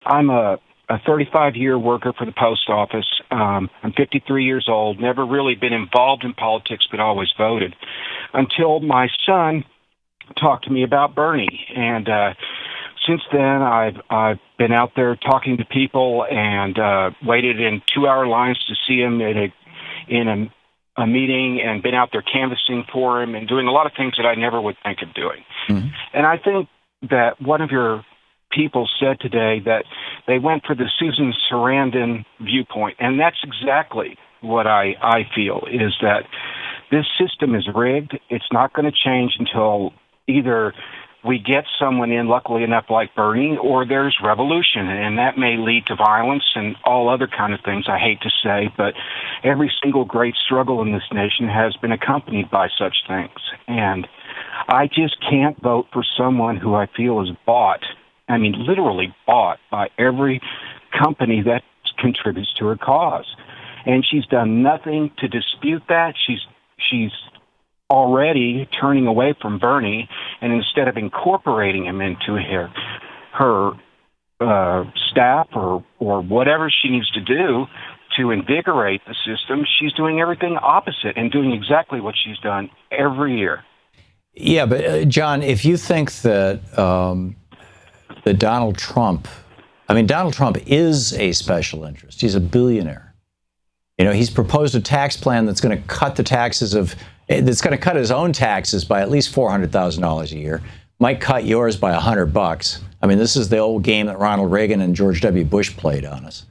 I'm a 35-year worker for the post office. I'm 53 years old, never really been involved in politics, but always voted until my son talked to me about Bernie. And since then, I've been out there talking to people and waited in 2-hour lines to see him in a meeting, and been out there canvassing for him and doing a lot of things that I never would think of doing. Mm-hmm. And I think that one of your people said today that they went for the Susan Sarandon viewpoint, and that's exactly what I feel, is that this system is rigged. It's not going to change until either we get someone in, luckily enough, like Bernie, or there's revolution, and that may lead to violence and all other kind of things I hate to say, but every single great struggle in this nation has been accompanied by such things. And I just can't vote for someone who I feel is bought, I mean literally bought, by every company that contributes to her cause. And she's done nothing to dispute that. She's already turning away from Bernie, and instead of incorporating him into her staff or whatever she needs to do to invigorate the system, she's doing everything opposite and doing exactly what she's done every year. Yeah, but John, if you think that that Donald Trump is a special interest. He's a billionaire. You know, he's proposed a tax plan that's going to cut his own taxes by at least $400,000 a year. Might cut yours by $100. I mean, this is the old game that Ronald Reagan and George W. Bush played on us.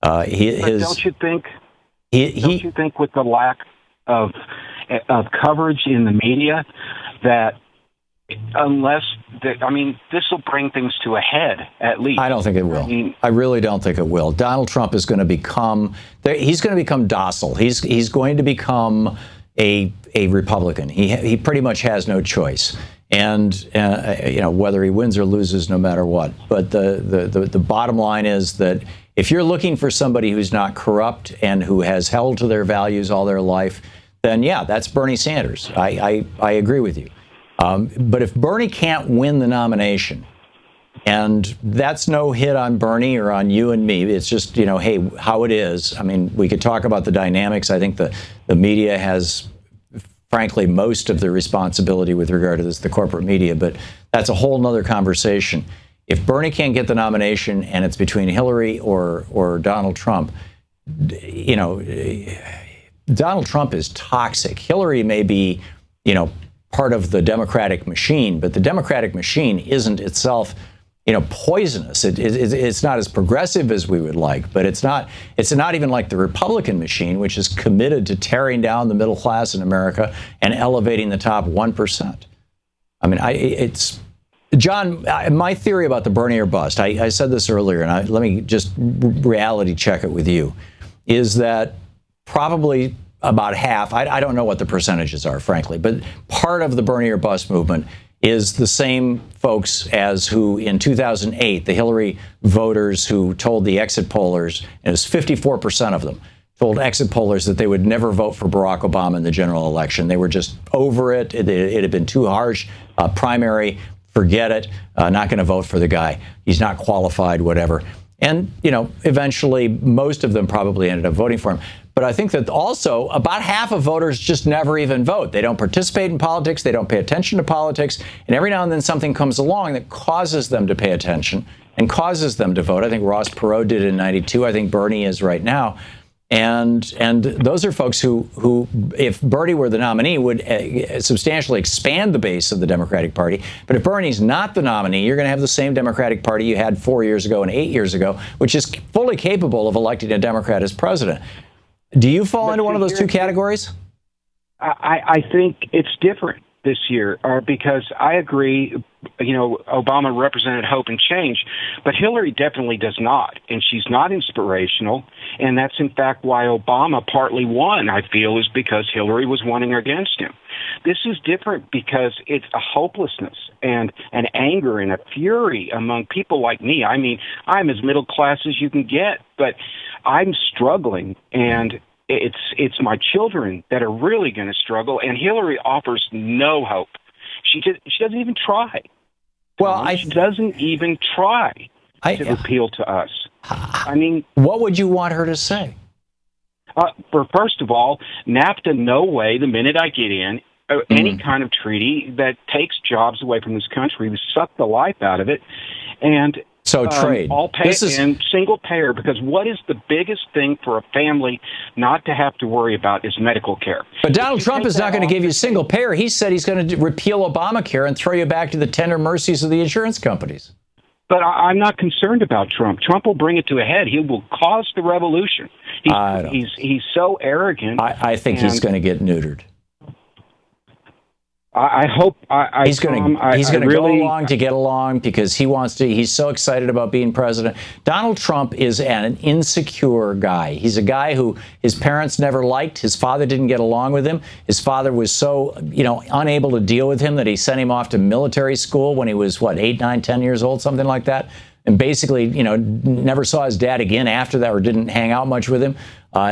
Don't you think? Don't you think, with the lack of coverage in the media, that this will bring things to a head, at least. I don't think it will. I really don't think it will. Donald Trump is going to become docile. He's going to become a Republican. He pretty much has no choice. And whether he wins or loses, no matter what. But the bottom line is that if you're looking for somebody who's not corrupt and who has held to their values all their life, then yeah, that's Bernie Sanders. I agree with you. But if Bernie can't win the nomination, and that's no hit on Bernie or on you and me, it's just, hey, how it is. I mean, we could talk about the dynamics. I think the media has, frankly, most of the responsibility with regard to this, the corporate media, but that's a whole nother conversation. If Bernie can't get the nomination and it's between Hillary or Donald Trump, Donald Trump is toxic. Hillary may be, part of the Democratic machine, but the Democratic machine isn't itself, poisonous. It's not as progressive as we would like, but it's not even like the Republican machine, which is committed to tearing down the middle class in America and elevating the top 1%. I mean, John, my theory about the Bernie or bust, I said this earlier, and let me just reality check it with you, is that probably about half, I don't know what the percentages are, frankly, but part of the Bernie or bust movement is the same folks as who in 2008, the Hillary voters who told the exit pollers, and it was 54% of them, told exit pollers that they would never vote for Barack Obama in the general election. They were just over it. It had been too harsh. Primary, forget it. Not going to vote for the guy. He's not qualified, whatever. And, eventually most of them probably ended up voting for him. But I think that also about half of voters just never even vote. They don't participate in politics. They don't pay attention to politics. And every now and then something comes along that causes them to pay attention and causes them to vote. I think Ross Perot did in '92. I think Bernie is right now. And those are folks who, if Bernie were the nominee, would substantially expand the base of the Democratic Party. But if Bernie's not the nominee, you're going to have the same Democratic Party you had 4 years ago and 8 years ago, which is fully capable of electing a Democrat as president. Do you fall into one of those two categories? I think it's different this year, because I agree, Obama represented hope and change, but Hillary definitely does not, and she's not inspirational, and that's in fact why Obama partly won, I feel, is because Hillary was winning against him. This is different because it's a hopelessness and an anger and a fury among people like me. I mean, I'm as middle class as you can get, but I'm struggling, and it's my children that are really going to struggle, and Hillary offers no hope. She doesn't even try. Well, she doesn't even try. to appeal to us. I mean, what would you want her to say? First of all, NAFTA, no way, the minute I get in, any kind of treaty that takes jobs away from this country, we suck the life out of it. And so trade. All pay and single payer, because what is the biggest thing for a family not to have to worry about is medical care. But Donald Trump is not going to give you single payer. He said he's going to repeal Obamacare and throw you back to the tender mercies of the insurance companies. But I'm not concerned about Trump. Trump will bring it to a head. He will cause the revolution. He's so arrogant. I think he's going to get neutered. I hope he's going to go along to get along because he wants to. He's so excited about being president. Donald Trump is an insecure guy. He's a guy who his parents never liked. His father didn't get along with him. His father was so, unable to deal with him that he sent him off to military school when he was 8, 9, 10 years old, something like that. And basically, never saw his dad again after that, or didn't hang out much with him.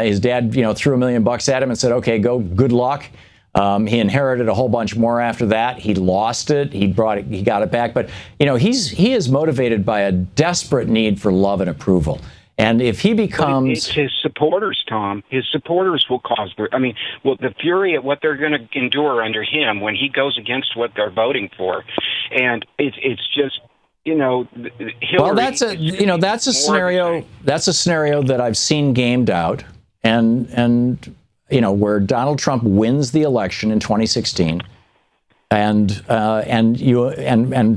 His dad, threw $1 million at him and said, "Okay, go. Good luck." He inherited a whole bunch more after that. He lost it. He got it back. But, he is motivated by a desperate need for love and approval. And if he becomes... It's his supporters, Tom. His supporters will cause the fury at what they're going to endure under him when he goes against what they're voting for. And it's just... Hillary, well, that's a scenario that I've seen gamed out, and where Donald Trump wins the election in 2016, and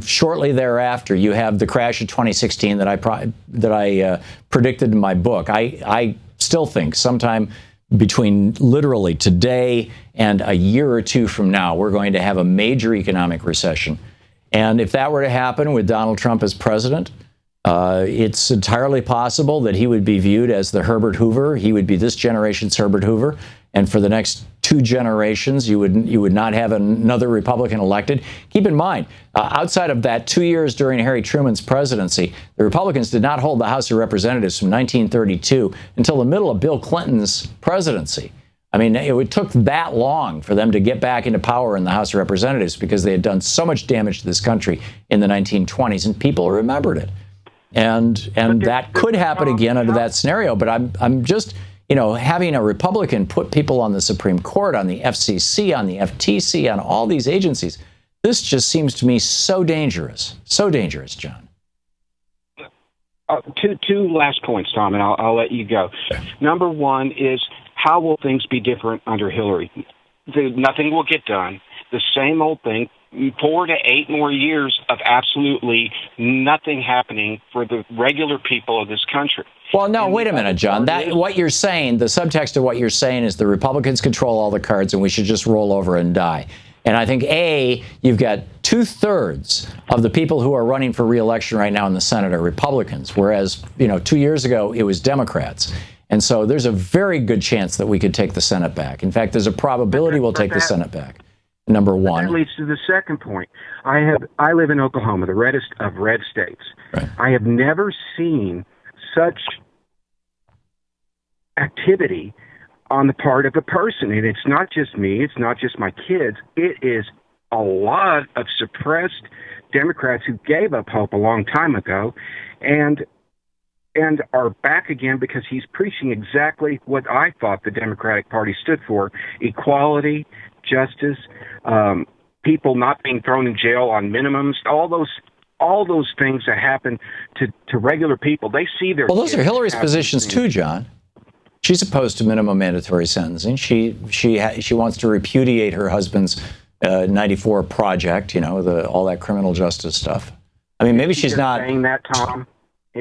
shortly thereafter you have the crash of 2016 that I predicted in my book. I still think sometime between literally today and a year or two from now, we're going to have a major economic recession. And if that were to happen with Donald Trump as president, it's entirely possible that he would be viewed as the Herbert Hoover. He would be this generation's Herbert Hoover. And for the next 2 generations, you would not have another Republican elected. Keep in mind, outside of that 2 years during Harry Truman's presidency, the Republicans did not hold the House of Representatives from 1932 until the middle of Bill Clinton's presidency. I mean, it took that long for them to get back into power in the House of Representatives because they had done so much damage to this country in the 1920s, and people remembered it. And that could happen again under that scenario. But I'm just, having a Republican put people on the Supreme Court, on the FCC, on the FTC, on all these agencies, this just seems to me so dangerous. So dangerous, John. Two last points, Tom, and I'll let you go. Number one is, how will things be different under Hillary? Nothing will get done. The same old thing. 4 to 8 more years of absolutely nothing happening for the regular people of this country. Well, no, wait a minute, John. What you're saying, the subtext of what you're saying is the Republicans control all the cards and we should just roll over and die. And I think, you've got 2/3 of the people who are running for re-election right now in the Senate are Republicans, whereas, 2 years ago it was Democrats. And so there's a very good chance that we could take the Senate back. In fact, there's a probability we'll take the Senate back. Number one. That leads to the second point. I live in Oklahoma, the reddest of red states. Right. I have never seen such activity on the part of a person. And it's not just me. It's not just my kids. It is a lot of suppressed Democrats who gave up hope a long time ago and are back again because he's preaching exactly what I thought the Democratic Party stood for: equality, justice, people not being thrown in jail on minimums, all those things that happen to regular people. They see their... Well, those are Hillary's positions too, John. She's opposed to minimum mandatory sentencing. She wants to repudiate her husband's 94 project, all that criminal justice stuff. I mean, maybe she's not saying that, Tom.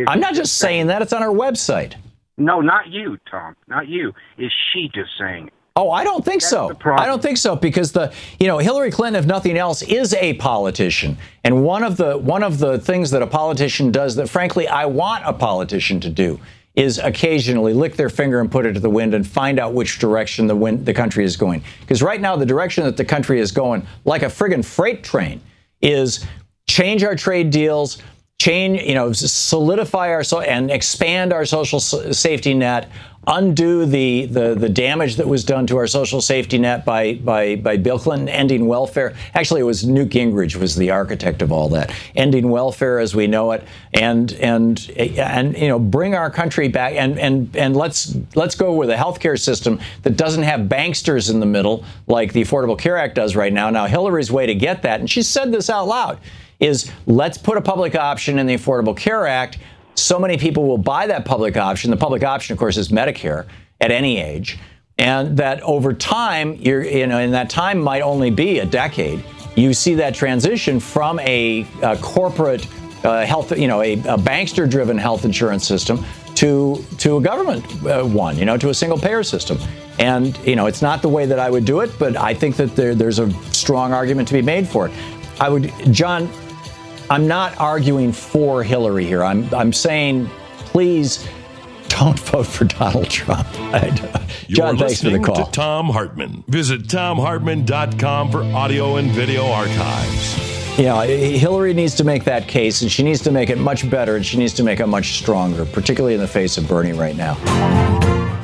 I'm not just saying that. It's on her website. No, not you, Tom. Not you. Is she just saying it? Oh, I don't think so. I don't think so, because Hillary Clinton, if nothing else, is a politician. And one of the things that a politician does that, frankly, I want a politician to do is occasionally lick their finger and put it to the wind and find out which direction the country is going. Because right now, the direction that the country is going, like a friggin' freight train, is change our trade deals, solidify and expand our social safety net, undo the damage that was done to our social safety net by Bill Clinton, ending welfare. Actually, it was Newt Gingrich was the architect of all that, ending welfare as we know it, and bring our country back, and let's go with a healthcare system that doesn't have banksters in the middle like the Affordable Care Act does right now. Now, Hillary's way to get that, and she said this out loud, is let's put a public option in the Affordable Care Act. So many people will buy that public option. The public option, of course, is Medicare at any age. And that over time, and that time might only be a decade, you see that transition from a corporate health, a bankster-driven health insurance system to a government one, to a single-payer system. And, it's not the way that I would do it, but I think that there's a strong argument to be made for it. John, I'm not arguing for Hillary here. I'm saying, please don't vote for Donald Trump. John, thanks for the call. To Thom Hartmann. Visit ThomHartmann.com for audio and video archives. Hillary needs to make that case, and she needs to make it much better, and she needs to make it much stronger, particularly in the face of Bernie right now.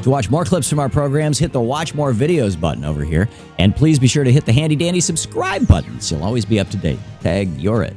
To watch more clips from our programs, hit the Watch More Videos button over here. And please be sure to hit the handy-dandy subscribe button so you'll always be up to date. Tag, you're it.